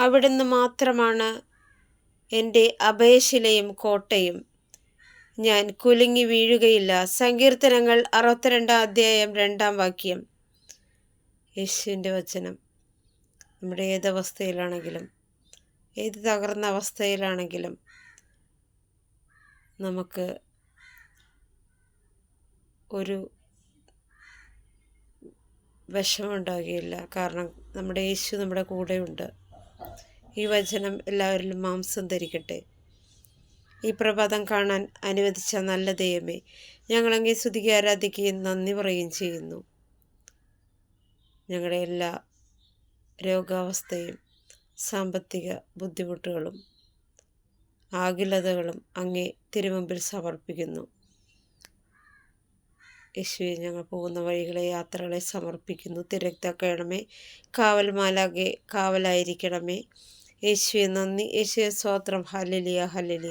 അവിടുന്ന് മാത്രമാണ് എൻ്റെ അഭയശിലയും കോട്ടയും. ഞാൻ കുലുങ്ങി വീഴുകയില്ല. സങ്കീർത്തനങ്ങൾ 62:2 യേശുവിൻ്റെ വചനം. നമ്മുടെ ഏതവസ്ഥയിലാണെങ്കിലും, ഏത് തകർന്ന അവസ്ഥയിലാണെങ്കിലും നമുക്ക് ഒരു വിഷമമുണ്ടാകുകയില്ല. കാരണം നമ്മുടെ യേശു നമ്മുടെ കൂടെയുണ്ട്. ഈ വചനം എല്ലാവരിലും മാംസം ധരിക്കട്ടെ. ഈ പ്രഭാതം കാണാൻ അനുവദിച്ച നല്ല ദൈവമേ, ഞങ്ങളങ്ങേ സ്തുതിക്കുകയും ആരാധിക്കുകയും നന്ദി പറയുകയും ചെയ്യുന്നു. ഞങ്ങളുടെ എല്ലാ രോഗാവസ്ഥയും സാമ്പത്തിക ബുദ്ധിമുട്ടുകളും ആകുലതകളും അങ്ങേ തിരുമുമ്പിൽ സമർപ്പിക്കുന്നു. യേശുവെ, ഞങ്ങൾ പോകുന്ന വഴികളെ, യാത്രകളെ സമർപ്പിക്കുന്നു. തിരക്കാക്കണമേ, കാവൽ മാലാഖേ കാവലായിരിക്കണമേ. യേശുവെ നന്ദി, യേശുവെ സ്തോത്രം. Hallelujah, hallelujah.